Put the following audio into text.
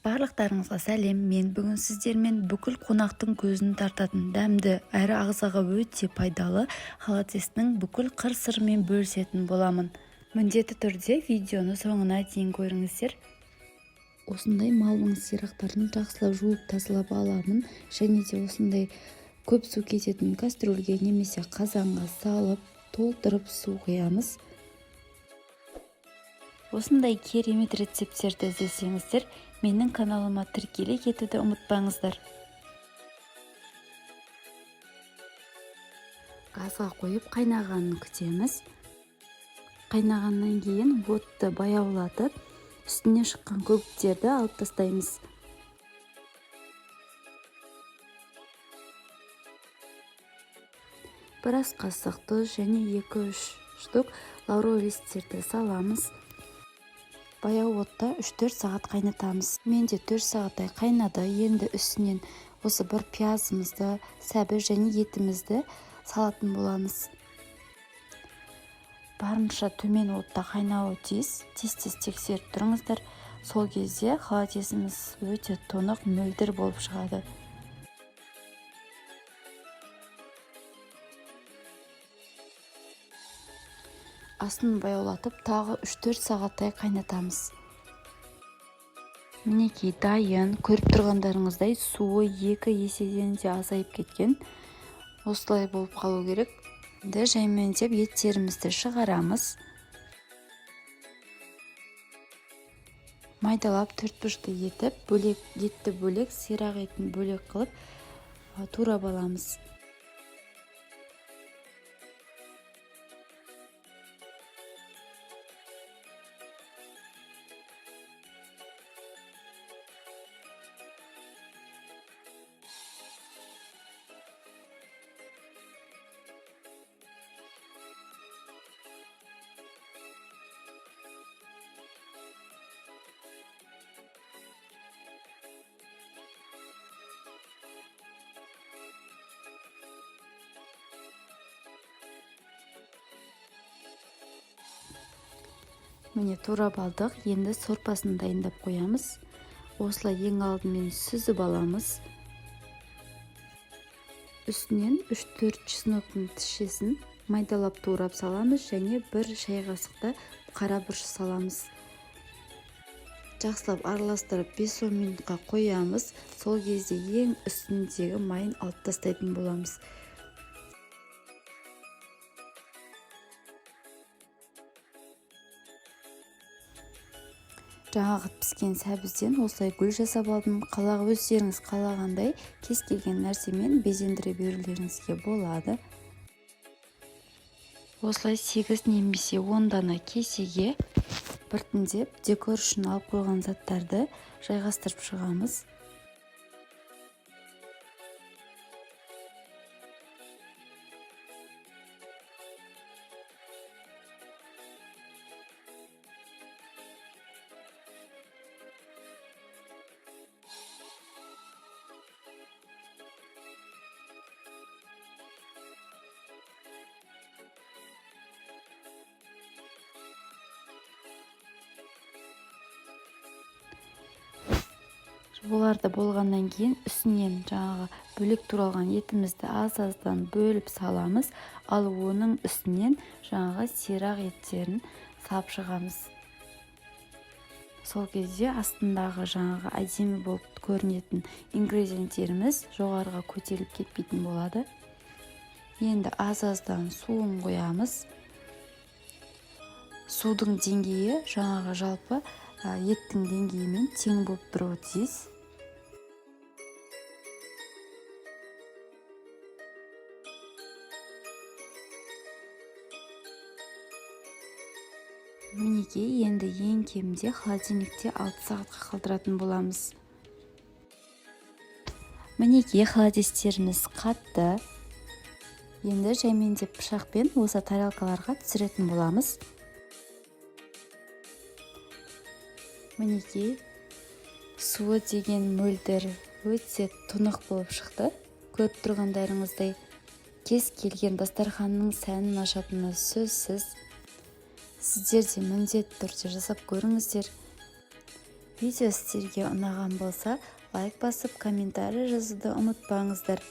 Барлықтарыңызға сәлем. Мен бүгін сіздермен бүкіл қонақтың көзін тартатын дәмді әрі ағзаға өте пайдалы холодесінің бүкіл қыр-сырымен бөлісетін боламын. Міндетті түрде видеоны соңына дейін көріңіздер. Осындай малдың сирақтарын жақсылап жуып тазалап аламын және де осындай көп су кететін кастрөлге немесе қазанға салып толтырып су құямыз. Осындай керемет рецептерді іздесеңіздер, менің каналыма тіркеле кетуді ұмытпаңыздар. Газға қойып қайнағанын күтеміз. Қайнағаннан кейін отты баяулатып, үстіне шыққан көбіктерді алып тастаймыз. Бір ас қасық тұз және 2-3 штук лаурел листтерді саламыз. Баяу отта 3-4 сағат қайнатамыз. Менде 4 сағаттай қайнады. Енді үстінен осы бір пиязымызды, сәбіз және етімізді салатын боламыз. Барынша төмен отта қайнауы тиіс. Тез-тез тексеріп тұрыңыздар. Сол кезде холодесіміз өте тұнық, мөлдір болып шығады. Астын баяулатып, тағы 3-4 сағаттай қайнатамыз. Мінекей дайын, көріп тұрғандарыңыздай суы 2 еседен де азайып кеткен. Осылай болып қалу керек. Жаймендеп еттерімізді шығарамыз. Майдалап 4-бұрышты етіп, етті бөлек, сирақ етін бөлек қылып турап аламыз. Міне турап алдық, енді сорпасын дайындап қоямыз. Осылай ең алдымен сүзіп аламыз. Үстінен 3-4 чесноктың тісшесін майдалап турап саламыз және 1 шай қасықта қара бұрыш саламыз. Жақсылап араластырып 5-10 минутқа қоямыз. Сол кезде ең үстіндегі майын алып тастайтын боламыз. Жаңағы піскен сәбізден осылай гүл жасап алдым. Өздеріңіз қалағандай кез келген нәрсемен безендіре берулеріңізге болады. Осылай 8 немесе 10 дана кесеге біртіндеп декор үшін алып қойған заттарды жайғастырып шығамыз. Оларды болғаннан кейін үстінен жаңағы бөлек туралған етімізді аз-аздан бөліп саламыз, ал оның үстінен жаңағы сирақ еттерін салып шығамыз. Сол кезде астындағы жаңағы әдемі болып көрінетін ингредиенттеріміз жоғарыға көтеріліп кетпейтін болады. Енді аз-аздан суын қоямыз. Судың деңгейі жаңағы жалпы еттің деңгейімен тең болып тұруы тиіс. Мінекей, енді ең кемінде холодильникте 6 сағатқа қалдыратын боламыз. Мінекей, холодестеріміз қатты. Енді жаймендеп пышақпен осы тарелкаларға түсіретін боламыз. Мінекей, суы деген мөлдір өте тұнық болып шықты. Көріп тұрғандарыңыздай кез келген дастарханның сәнін ашатыны сөзсіз. Сіздер де міндетті түрде жасап көріңіздер. Видео сіздерге ұнаған болса, лайк басып, комментарий жазуды ұмытпаңыздар.